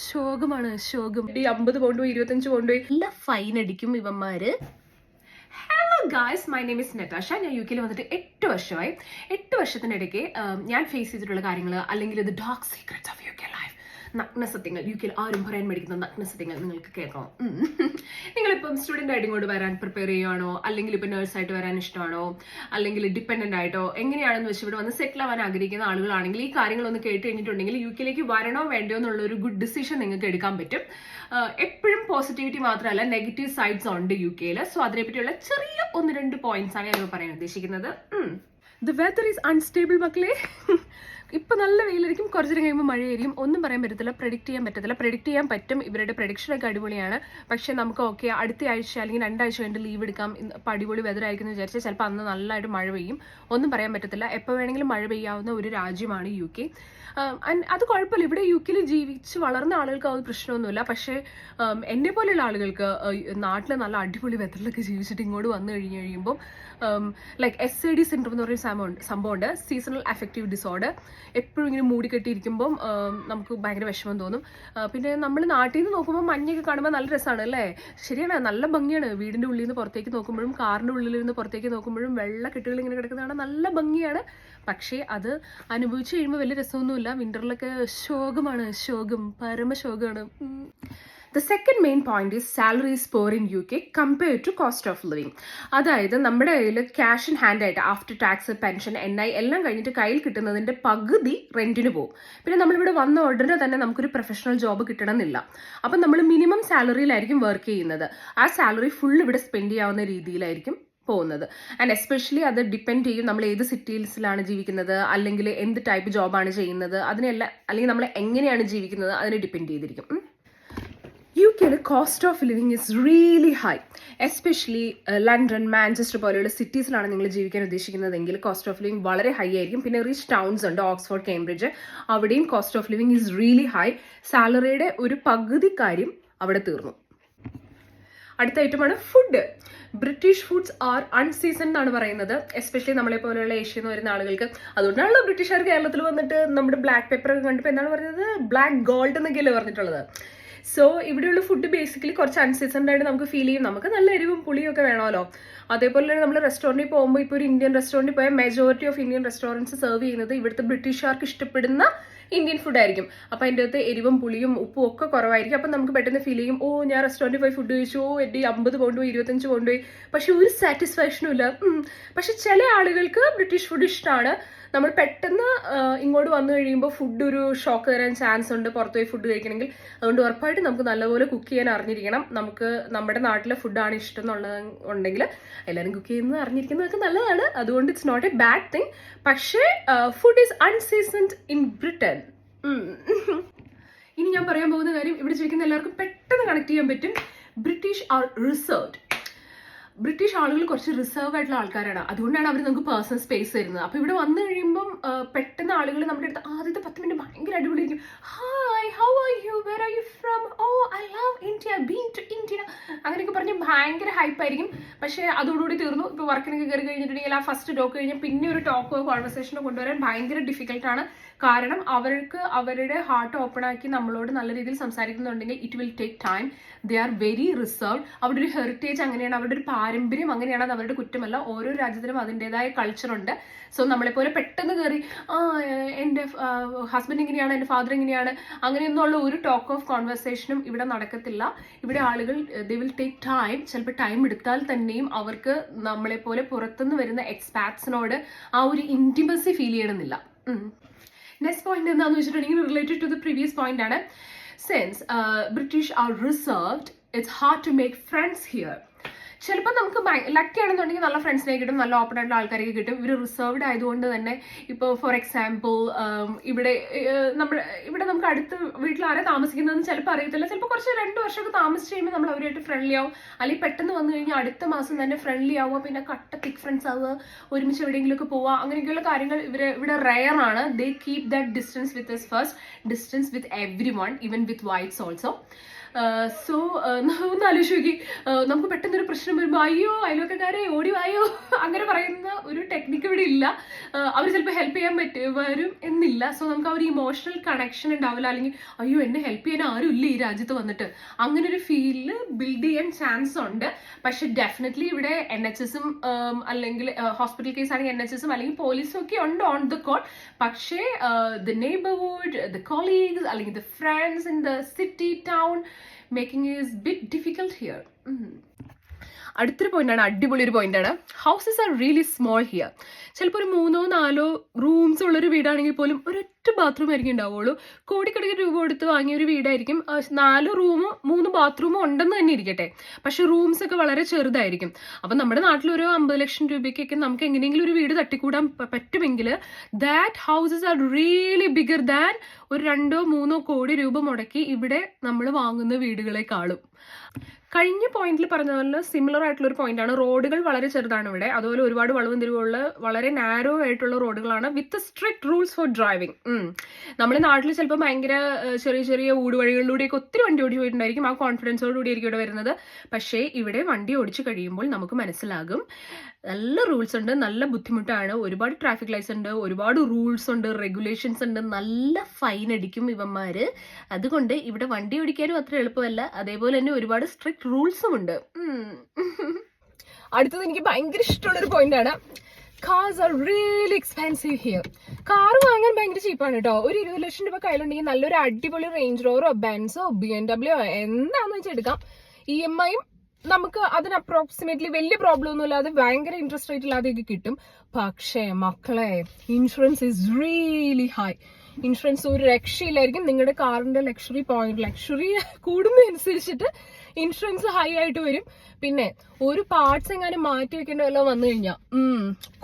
ശോകം. 50 pound 25 pound എല്ലാം fine അടിക്കും ഇവന്മാര്. Hello guys, my name is Natasha. ഞാൻ യു കെയിൽ വന്നിട്ട് 8 വർഷമായി. 8 വർഷത്തിനിടയ്ക്ക് ഞാൻ ഫേസ് ചെയ്തിട്ടുള്ള കാര്യങ്ങൾ, അല്ലെങ്കിൽ ഇത് dark secrets of U K life, നഗ്ന സത്യങ്ങൾ, യു കെയിൽ ആരും പറയാൻ മേടിക്കുന്ന നഗ്ന സത്യങ്ങൾ നിങ്ങൾക്ക് കേൾക്കണം. നിങ്ങളിപ്പം സ്റ്റുഡൻ്റ് ആയിട്ട് ഇങ്ങോട്ട് വരാൻ പ്രിപ്പയർ ചെയ്യുകയാണോ, അല്ലെങ്കിൽ ഇപ്പം നേഴ്സായിട്ട് വരാൻ ഇഷ്ടമാണോ, അല്ലെങ്കിൽ ഡിപ്പെൻഡൻ്റ് ആയിട്ടോ എങ്ങനെയാണെന്ന് വെച്ച് ഇവിടെ വന്ന് സെറ്റിൽ ആവാൻ ആഗ്രഹിക്കുന്ന ആളുകളാണെങ്കിൽ ഈ കാര്യങ്ങളൊന്ന് കേട്ട് കഴിഞ്ഞിട്ടുണ്ടെങ്കിൽ യു കെയിലേക്ക് വരണോ വേണ്ടയോ എന്നുള്ള ഒരു ഗുഡ് ഡിസിഷൻ നിങ്ങൾക്ക് എടുക്കാൻ പറ്റും. എപ്പോഴും പോസിറ്റിവിറ്റി മാത്രമല്ല, നെഗറ്റീവ് സൈഡ്സ് ഉണ്ട് യു കെയിൽ. സോ അതിനെപ്പറ്റിയുള്ള ചെറിയ 1-2 പോയിന്റ്സ് ആണ് ഞാൻ പറയാൻ ഉദ്ദേശിക്കുന്നത്. ദ വെദർ ഈസ് അൺസ്റ്റേബിൾ മക്കളെ. ഇപ്പം നല്ല വെയിലായിരിക്കും, കുറച്ചു നേരം കഴിയുമ്പോൾ മഴയായിരിക്കും. ഒന്നും പറയാൻ പറ്റത്തില്ല, പ്രെഡിക്റ്റ് ചെയ്യാൻ പറ്റത്തില്ല. പ്രെഡിക്റ്റ് ചെയ്യാൻ പറ്റും, ഇവരുടെ പ്രഡിക്ഷനൊക്കെ അടിപൊളിയാണ്. പക്ഷേ നമുക്ക് ഓക്കെ അടുത്ത ആഴ്ച അല്ലെങ്കിൽ 2 ആഴ്ച കഴിഞ്ഞിട്ട് ലീവ് എടുക്കാം, ഇപ്പം അടിപൊളി വെതർ ആയിരിക്കും എന്ന് വിചാരിച്ചാൽ ചിലപ്പോൾ അന്ന് നല്ലതായിട്ട് മഴ പെയ്യും. ഒന്നും പറയാൻ പറ്റത്തില്ല, എപ്പോൾ വേണമെങ്കിലും മഴ പെയ്യാവുന്ന ഒരു രാജ്യമാണ് യു കെ. അത് കുഴപ്പമില്ല, ഇവിടെ യു കെയിൽ ജീവിച്ച് വളർന്ന ആളുകൾക്ക് അത് പ്രശ്നമൊന്നുമില്ല. പക്ഷേ എന്നെ പോലെയുള്ള ആളുകൾക്ക് നാട്ടിൽ നല്ല അടിപൊളി വെതറിലൊക്കെ ജീവിച്ചിട്ട് ഇങ്ങോട്ട് വന്നു കഴിയുമ്പോൾ ലൈക്ക് SAD സിൻഡ്രോം എന്ന് പറയുന്ന സംഭവമുണ്ട്, സീസണൽ അഫക്റ്റീവ് ഡിസോർഡർ. എപ്പോഴും ഇങ്ങനെ മൂടിക്കെട്ടിയിരിക്കുമ്പം നമുക്ക് ഭയങ്കര വിഷമം തോന്നും. പിന്നെ നമ്മൾ നാട്ടിൽ നിന്ന് നോക്കുമ്പോൾ മഞ്ഞൊക്കെ കാണുമ്പോൾ നല്ല രസമാണ് അല്ലേ? ശരിയാണ്, നല്ല ഭംഗിയാണ്. വീടിൻ്റെ ഉള്ളിൽ നിന്ന് പുറത്തേക്ക് നോക്കുമ്പോഴും കാറിൻ്റെ ഉള്ളിൽ നിന്ന് പുറത്തേക്ക് നോക്കുമ്പോഴും വെള്ളക്കെട്ടുകൾ ഇങ്ങനെ കിടക്കുന്നതാണ്, നല്ല ഭംഗിയാണ്. പക്ഷേ അത് അനുഭവിച്ച് കഴിയുമ്പോൾ വലിയ രസമൊന്നുമില്ല. വിൻ്ററിലൊക്കെ ശോകം, പരമശോകമാണ്. The second main point is salary is poor in U K compare to cost of living. അതായത് നമ്മുടെ കയ്യിൽ ക്യാഷ് ഇൻ ഹാൻഡ് ആയിട്ട് ആഫ്റ്റർ ടാക്സ്, പെൻഷൻ, NI എല്ലാം കഴിഞ്ഞിട്ട് കയ്യിൽ കിട്ടുന്നതിൻ്റെ പകുതി റെന്റിന് പോകും. പിന്നെ നമ്മളിവിടെ വന്ന ഉടനെ തന്നെ നമുക്കൊരു പ്രൊഫഷണൽ ജോബ് കിട്ടണമെന്നില്ല. അപ്പം നമ്മൾ മിനിമം സാലറിയിലായിരിക്കും വർക്ക് ചെയ്യുന്നത്. ആ സാലറി ഫുൾ ഇവിടെ സ്പെൻഡ് ചെയ്യാവുന്ന രീതിയിലായിരിക്കും പോകുന്നത്. ആൻഡ് എസ്പെഷ്യലി അത് ഡിപ്പെൻഡ് ചെയ്യും നമ്മൾ ഏത് സിറ്റീസിലാണ് ജീവിക്കുന്നത്, അല്ലെങ്കിൽ എന്ത് ടൈപ്പ് ജോബാണ് ചെയ്യുന്നത്, അതിനെല്ലാം, അല്ലെങ്കിൽ നമ്മൾ എങ്ങനെയാണ് ജീവിക്കുന്നത് അതിനെ ഡിപ്പെൻഡ് ചെയ്തിരിക്കും. യു കെയിൽ cost of living is really high. Especially London, Manchester പോലെയുള്ള സിറ്റീസിലാണ് നിങ്ങൾ ജീവിക്കാൻ ഉദ്ദേശിക്കുന്നതെങ്കിൽ കോസ്റ്റ് ഓഫ് ലിവിങ് വളരെ ഹൈ ആയിരിക്കും. പിന്നെ റിച്ച് ടൗൺസ് ഉണ്ട്, ഓക്സ്ഫോർഡ്, കേംബ്രിഡ്ജ്, അവിടെയും cost of living is really high. സാലറിയുടെ ഒരു പകുതി കാര്യം അവിടെ തീർന്നു. അടുത്ത ഐറ്റമാണ് food. British foods are unseasoned എന്നാണ് പറയുന്നത്, എസ്പെഷ്യലി നമ്മളെ പോലെയുള്ള ഏഷ്യയിൽ നിന്ന് വരുന്ന ആളുകൾക്ക്. അതുകൊണ്ടാണല്ലോ ബ്രിട്ടീഷുകാർ കേരളത്തിൽ വന്നിട്ട് നമ്മുടെ ബ്ലാക്ക് പെപ്പർ ഒക്കെ കണ്ടപ്പോൾ എന്താണ് പറയുന്നത്, ബ്ലാക്ക് ഗോൾഡ് എന്നൊക്കെയല്ലേ പറഞ്ഞിട്ടുള്ളത്. സോ ഇവിടെയുള്ള ഫുഡ് ബേസിക്കലി കുറച്ച് അൺസീസൺഡ് ആയിട്ട് നമുക്ക് ഫീൽ ചെയ്യും. നമുക്ക് നല്ല എരിവും പുളിയും ഒക്കെ വേണമല്ലോ. അതേപോലെ നമ്മൾ റെസ്റ്റോറൻറ്റിൽ പോകുമ്പോൾ ഇപ്പോൾ ഒരു ഇന്ത്യൻ റെസ്റ്റോറൻറ്റിൽ പോയാൽ majority of Indian restaurants serve ചെയ്യുന്നത് ഇവിടുത്തെ ബ്രിട്ടീഷുകാർക്ക് ഇഷ്ടപ്പെടുന്ന ഇന്ത്യൻ ഫുഡ് ആയിരിക്കും. അപ്പോൾ അതിൻ്റെ അകത്ത് എരിവും പുളിയും ഉപ്പും ഒക്കെ കുറവായിരിക്കും. അപ്പം നമുക്ക് പെട്ടെന്ന് ഫീൽ ചെയ്യും, ഞാൻ റെസ്റ്റോറൻറ്റിൽ പോയി ഫുഡ് കഴിച്ചു, എൻ്റെ 50 പൗണ്ട് പോയി 25 പൗണ്ട് പോയി, പക്ഷെ ഒരു സാറ്റിസ്ഫാക്ഷനും ഇല്ല. പക്ഷെ ചില ആളുകൾക്ക് ബ്രിട്ടീഷ് ഫുഡ് ഇഷ്ടമാണ്. നമ്മൾ പെട്ടെന്ന് ഇങ്ങോട്ട് വന്നു കഴിയുമ്പോൾ ഫുഡ് ഒരു ഷോക്ക് തരാൻ ചാൻസ് ഉണ്ട് പുറത്ത് പോയി ഫുഡ് കഴിക്കണമെങ്കിൽ. അതുകൊണ്ട് ഉറപ്പായിട്ട് നമുക്ക് നല്ലപോലെ കുക്ക് ചെയ്യാൻ അറിഞ്ഞിരിക്കണം. നമുക്ക് നമ്മുടെ നാട്ടിലെ ഫുഡാണ് ഇഷ്ടം എന്നുണ്ടെങ്കിൽ എല്ലാവരും കുക്ക് ചെയ്യുന്നത് അറിഞ്ഞിരിക്കുന്നതൊക്കെ നല്ലതാണ്. അതുകൊണ്ട് it's not a bad thing. പക്ഷേ food is unseasoned in Britain. ഇനി ഞാൻ പറയാൻ പോകുന്ന കാര്യം ഇവിടെ ജീവിക്കുന്ന എല്ലാവർക്കും പെട്ടെന്ന് കണക്ട് ചെയ്യാൻ പറ്റും. British are reserved. ബ്രിട്ടീഷ് ആളുകൾ കുറച്ച് റിസർവ് ആയിട്ടുള്ള ആൾക്കാരാണ്. അതുകൊണ്ടാണ് അവർ നമുക്ക് പേഴ്സണൽ സ്പേസ് തരുന്നത്. അപ്പോൾ ഇവിടെ വന്നു കഴിയുമ്പം പെട്ടെന്ന് ആളുകൾ നമ്മുടെ അടുത്ത് ആദ്യത്തെ 10 മിനിറ്റ് ഭയങ്കര അടിപൊളിയായിരിക്കും. Hi, how are you, where are you from, I love India, been to India, അങ്ങനെയൊക്കെ പറഞ്ഞ് ഭയങ്കര ഹൈപ്പായിരിക്കും. പക്ഷേ അതോടുകൂടി തീർന്നു. ഇപ്പോൾ വർക്കിനൊക്കെ കയറി കഴിഞ്ഞിട്ടുണ്ടെങ്കിൽ ആ ഫസ്റ്റ് ടോക്ക് കഴിഞ്ഞാൽ പിന്നെ ഒരു ടോക്കോ കോൺവെർസേഷനോ കൊണ്ടുവരാൻ ഭയങ്കര ഡിഫിക്കൽട്ടാണ്. കാരണം അവർക്ക് അവരുടെ ഹാർട്ട് ഓപ്പൺ ആക്കി നമ്മളോട് നല്ല രീതിയിൽ സംസാരിക്കുന്നുണ്ടെങ്കിൽ it will take time. They are very reserved. അവിടെ ഒരു ഹെറിറ്റേജ് അങ്ങനെയാണ്, അവരുടെ ഒരു പാരമ്പര്യം അങ്ങനെയാണ്. അത് അവരുടെ കുറ്റമല്ല. ഓരോ രാജ്യത്തിനും അതിൻ്റെതായ കൾച്ചറുണ്ട്. സോ നമ്മളെപ്പോലെ പെട്ടെന്ന് കയറി എൻ്റെ ഹസ്ബൻഡ് ഇങ്ങനെയാണ്, എൻ്റെ ഫാദർ ഇങ്ങനെയാണ്, അങ്ങനെയൊന്നുള്ള ഒരു ടോക്ക് ഓഫ് കോൺവെർസേഷനും ഇവിടെ നടക്കത്തില്ല. ഇവിടെ ആളുകൾ ദേ വിൽ ടേക്ക് ടൈം. ചിലപ്പോൾ ടൈം എടുത്താൽ തന്നെയും അവർക്ക് നമ്മളെപ്പോലെ പുറത്തുനിന്ന് വരുന്ന എക്സ്പാറ്റ്സിനോട് ആ ഒരു ഇൻറ്റിമസി ഫീൽ ചെയ്യണമെന്നില്ല. നെക്സ്റ്റ് പോയിന്റ് എന്താണെന്ന് വെച്ചിട്ടുണ്ടെങ്കിൽ related to the previous point ആണ്. Since British are reserved, it's hard to make friends here. ചിലപ്പോൾ നമുക്ക് ലക്കി ആണെന്നുണ്ടെങ്കിൽ നല്ല ഫ്രണ്ട്സിനെ കിട്ടും, നല്ല ഓപ്പൺ ആയിട്ടുള്ള ആൾക്കാരൊക്കെ കിട്ടും. ഇവർ റിസർവ്ഡ് ആയതുകൊണ്ട് തന്നെ ഇപ്പോൾ ഫോർ എക്സാമ്പിൾ ഇവിടെ നമുക്ക് അടുത്ത് വീട്ടിൽ ആരെ താമസിക്കുന്നതെന്ന് ചിലപ്പോൾ അറിയത്തില്ല. ചിലപ്പോൾ കുറച്ച് 2 വർഷമൊക്കെ താമസിച്ച് കഴിയുമ്പോൾ നമ്മൾ അവരുമായിട്ട് ഫ്രണ്ട്ലി ആവും. അല്ലെങ്കിൽ പെട്ടെന്ന് വന്നു കഴിഞ്ഞാൽ അടുത്ത മാസം തന്നെ ഫ്രണ്ട്ലി ആവുക, പിന്നെ കട്ട തിക് ഫ്രണ്ട്സ് ആവുക, ഒരുമിച്ച് എവിടെയെങ്കിലുമൊക്കെ പോവുക, അങ്ങനെയൊക്കെയുള്ള കാര്യങ്ങൾ ഇവിടെ റെയർ ആണ്. ദേ keep that distance with us first, distance with every one, even with whites also. So ഒന്ന് ആലോചിച്ച് നോക്കി, നമുക്ക് പെട്ടെന്നൊരു പ്രശ്നം വരുമ്പോൾ അയ്യോ അയൽവക്കക്കാരെ ഓടി വായോ അങ്ങനെ പറയുന്ന ഒരു ടെക്നിക്ക് ഇവിടെ ഇല്ല. അവർ ചിലപ്പോൾ ഹെൽപ്പ് ചെയ്യാൻ വരും എന്നില്ല. സോ നമുക്ക് ആ ഒരു ഇമോഷണൽ കണക്ഷൻ ഉണ്ടാവില്ല, അല്ലെങ്കിൽ അയ്യോ എന്നെ ഹെൽപ്പ് ചെയ്യാൻ ആരും ഇല്ല ഈ രാജ്യത്ത് വന്നിട്ട്, അങ്ങനെ ഒരു ഫീല് ബിൽഡ് ചെയ്യാൻ ചാൻസ് ഉണ്ട്. പക്ഷെ ഡെഫിനറ്റ്ലി ഇവിടെ NHS-ഉം അല്ലെങ്കിൽ ഹോസ്പിറ്റൽ കേസ് ആണെങ്കിൽ NHS-ഉം അല്ലെങ്കിൽ പോലീസും ഒക്കെ ഉണ്ട് ഓൺ ദ കോൾ. പക്ഷേ ദ നെയ്ബർഹുഡ്, ദ കൊളീഗ്സ് അല്ലെങ്കിൽ the friends in the city town making is bit difficult here. അടുത്തൊരു പോയിന്റാണ്, അടിപൊളി ഒരു പോയിന്റാണ്. Houses are really small here. ചിലപ്പോൾ ഒരു 3-4 റൂംസ് ഉള്ളൊരു വീടാണെങ്കിൽ പോലും ഒരൊറ്റ ബാത്റൂം ആയിരിക്കും ഉണ്ടാവുള്ളൂ. കോടിക്കണക്കിന് രൂപ കൊടുത്ത് വാങ്ങിയ ഒരു വീടായിരിക്കും, 4 റൂമും 3 ബാത്റൂമും ഉണ്ടെന്ന് തന്നെ ഇരിക്കട്ടെ, പക്ഷെ റൂംസ് ഒക്കെ വളരെ ചെറുതായിരിക്കും. അപ്പം നമ്മുടെ നാട്ടിലൊരു 50 ലക്ഷം രൂപയ്ക്കൊക്കെ നമുക്ക് എങ്ങനെയെങ്കിലും ഒരു വീട് തട്ടിക്കൂടാൻ പറ്റുമെങ്കിൽ that houses are really bigger than ഒരു 2-3 കോടി രൂപ മുടക്കി ഇവിടെ നമ്മൾ വാങ്ങുന്ന വീടുകളെക്കാളും. കഴിഞ്ഞ പോയിന്റിൽ പറഞ്ഞ പോലെ സിമിലർ ആയിട്ടുള്ള ഒരു പോയിന്റാണ്, റോഡുകൾ വളരെ ചെറുതാണ് ഇവിടെ. അതുപോലെ ഒരുപാട് വളവും തിരിവുള്ള വളരെ നാരോ ആയിട്ടുള്ള റോഡുകളാണ് വിത്ത് സ്ട്രിക്ട് റൂൾസ് ഫോർ ഡ്രൈവിംഗ്. നമ്മുടെ നാട്ടിൽ ചിലപ്പോൾ ഭയങ്കര ചെറിയ ചെറിയ ഊടുവഴികളിലൂടെയൊക്കെ ഒത്തിരി വണ്ടി ഓടിച്ചു പോയിട്ടുണ്ടായിരിക്കും, ആ കോൺഫിഡൻസോടുകൂടി ആയിരിക്കും ഇവിടെ വരുന്നത്. പക്ഷേ ഇവിടെ വണ്ടി ഓടിച്ചു കഴിയുമ്പോൾ നമുക്ക് മനസ്സിലാകും നല്ല റൂൾസ് ഉണ്ട്, നല്ല ബുദ്ധിമുട്ടാണ്, ഒരുപാട് ട്രാഫിക് ലൈറ്റ്സ് ഉണ്ട്, ഒരുപാട് റൂൾസ് ഉണ്ട്, റെഗുലേഷൻസ് ഉണ്ട്, നല്ല ഫൈൻ അടിക്കും ഇവന്മാര്. അതുകൊണ്ട് ഇവിടെ വണ്ടി ഓടിക്കാനും അത്ര എളുപ്പമല്ല, അതേപോലെ തന്നെ ഒരുപാട് സ്ട്രിക്ട് റൂൾസും ഉണ്ട്. അടുത്തത് എനിക്ക് ഭയങ്കര ഇഷ്ടമുള്ളൊരു പോയിന്റ് ആണ്, cars are really expensive here. Car വാങ്ങാൻ ഭയങ്കര ചീപ്പാണ് കേട്ടോ. ഒരു 20 ലക്ഷം രൂപ കയ്യിലുണ്ടെങ്കിൽ നല്ലൊരു അടിപൊളി റേഞ്ച് റോവറോ ബെൻസോ BMW എന്താണെന്ന് വെച്ചാൽ എടുക്കാം. EMI-യും നമുക്ക് അതിന് അപ്രോക്സിമേറ്റ്ലി വലിയ പ്രോബ്ലം ഒന്നും ഇല്ലാതെ ഭയങ്കര ഇൻട്രസ്റ്റ് റേറ്റ് ഇല്ലാതെയൊക്കെ കിട്ടും. പക്ഷേ മക്കളെ, insurance is really high. Insurance ഒരു രക്ഷയില്ലായിരിക്കും. നിങ്ങളുടെ കാറിന്റെ ലക്ഷറി കൂടുന്നതനുസരിച്ചിട്ട് ഇൻഷുറൻസ് ഹൈ ആയിട്ട് വരും. പിന്നെ ഒരു പാർട്സ് എങ്ങാനും മാറ്റി വെക്കേണ്ട വല്ലതും വന്നു കഴിഞ്ഞാൽ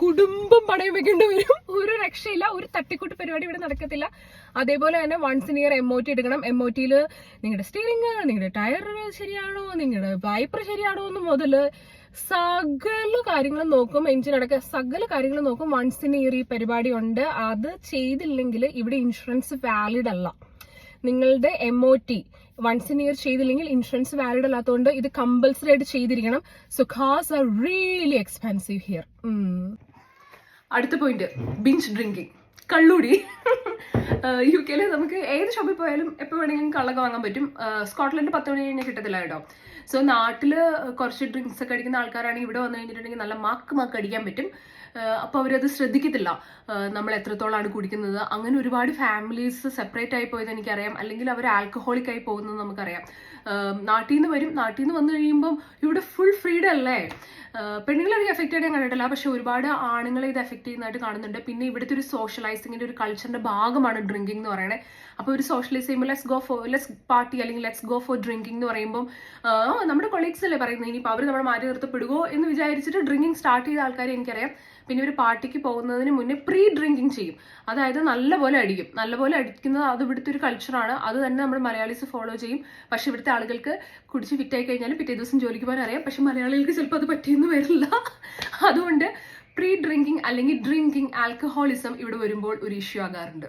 കുടുംബം പണയം വെക്കേണ്ടി വരും. ഒരു രക്ഷയില്ല, ഒരു തട്ടിക്കൂട്ട് പരിപാടി ഇവിടെ നടക്കത്തില്ല. അതേപോലെ തന്നെ വൺസ് ഇൻ ഇയർ MOT എടുക്കണം. MOT-യിൽ നിങ്ങളുടെ സ്റ്റിയറിംഗ്, നിങ്ങളുടെ ടയർ ശരിയാണോ, നിങ്ങളുടെ വൈപ്പർ ശരിയാണോ എന്ന് മുതല് സകല കാര്യങ്ങളും നോക്കും. എഞ്ചിൻ അടക്കം സകല കാര്യങ്ങളും നോക്കും. വൺസ് ഇൻ ഇയർ ഈ പരിപാടി ഉണ്ട്. അത് ചെയ്തില്ലെങ്കിൽ ഇവിടെ ഇൻഷുറൻസ് വാലിഡ് അല്ല. നിങ്ങളുടെ MOT വൺസ് ഇൻ ഇയർ ചെയ്തില്ലെങ്കിൽ ഇൻഷുറൻസ് വാലിഡ് അല്ലാത്തതുകൊണ്ട് ഇത് കമ്പൽസറി ആയിട്ട് ചെയ്തിരിക്കണം. So cars are really expensive here. അടുത്ത പോയിന്റ്, ബിഞ്ച് ഡ്രിങ്കിങ്, കള്ളുടി. UK-ല് നമുക്ക് ഏത് ഷോപ്പിൽ പോയാലും എപ്പോൾ വേണമെങ്കിലും കള്ളൊക്കെ വാങ്ങാൻ പറ്റും. സ്കോട്ട്ലൻഡ് 10 മണി കഴിഞ്ഞാൽ കിട്ടത്തില്ല കേട്ടോ. സോ നാട്ടില് കുറച്ച് ഡ്രിങ്ക്സ് ഒക്കെ അടിക്കുന്ന ആൾക്കാരാണെങ്കിൽ ഇവിടെ വന്നു കഴിഞ്ഞിട്ടുണ്ടെങ്കിൽ നല്ല മാക്ക് അടിക്കാൻ പറ്റും. അപ്പോൾ അവരത് ശ്രദ്ധിക്കത്തില്ല നമ്മൾ എത്രത്തോളമാണ് കുടിക്കുന്നത്. അങ്ങനെ ഒരുപാട് ഫാമിലീസ് സെപ്പറേറ്റ് ആയി പോയത് എനിക്കറിയാം, അല്ലെങ്കിൽ അവർ ആൽക്കഹോളിക് ആയി പോകുന്നത് നമുക്കറിയാം. നാട്ടിൽ നിന്ന് വന്നു കഴിയുമ്പം ഇവിടെ ഫുൾ ഫ്രീഡം അല്ലേ. പെണ്ണുങ്ങളെ അധികം എഫക്ട് ചെയ്യാൻ കണ്ടിട്ടില്ല, പക്ഷെ ഒരുപാട് ആണുങ്ങളെ ഇത് എഫക്ട് ചെയ്യുന്നതായിട്ട് കാണുന്നുണ്ട്. പിന്നെ ഇവിടുത്തെ ഒരു സോഷ്യലൈസിങ്ങിന്റെ ഒരു കൾച്ചറിന്റെ ഭാഗമാണ് ഡ്രിങ്കിങ് എന്ന് പറയുന്നത്. അപ്പോൾ ഒരു സോഷ്യലൈസ് ചെയ്യുമ്പോൾ ലെറ്റ്സ് പാർട്ടി അല്ലെങ്കിൽ ലെറ്റ്സ് ഗോ ഫോർ ഡ്രിങ്കിങ് എന്ന് പറയുമ്പോൾ നമ്മുടെ കൊളീഗ്സ് അല്ലേ പറയുന്നത്, ഇനിയിപ്പോൾ അവർ നമ്മൾ മാറ്റി നിർത്തപ്പെടുകയോ എന്ന് വിചാരിച്ചിട്ട് ഡ്രിങ്കിങ് സ്റ്റാർട്ട് ചെയ്ത ആൾക്കാരെ എനിക്കറിയാം. പിന്നെ ഒരു പാർട്ടിക്ക് പോകുന്നതിന് മുന്നേ പ്രീ ഡ്രിങ്കിങ് ചെയ്യും, അതായത് നല്ലപോലെ അടിക്കുന്നത് അത് ഇവിടുത്തെ ഒരു കൾച്ചറാണ്. അത് തന്നെ നമ്മൾ മലയാളീസ് ഫോളോ ചെയ്യും. പക്ഷെ ഇവിടുത്തെ ആളുകൾക്ക് കുടിച്ച് ഫിറ്റായി കഴിഞ്ഞാലും പിറ്റേ ദിവസം ജോലിക്ക് പോകാൻ അറിയാം, പക്ഷെ മലയാളികൾക്ക് ചിലപ്പോൾ അത് പറ്റിയെന്ന് വരില്ല. അതുകൊണ്ട് പ്രീ ഡ്രിങ്കിങ് അല്ലെങ്കിൽ ഡ്രിങ്കിങ് ആൽക്കഹോളിസം ഇവിടെ വരുമ്പോൾ ഒരു ഇഷ്യൂ ആകാറുണ്ട്.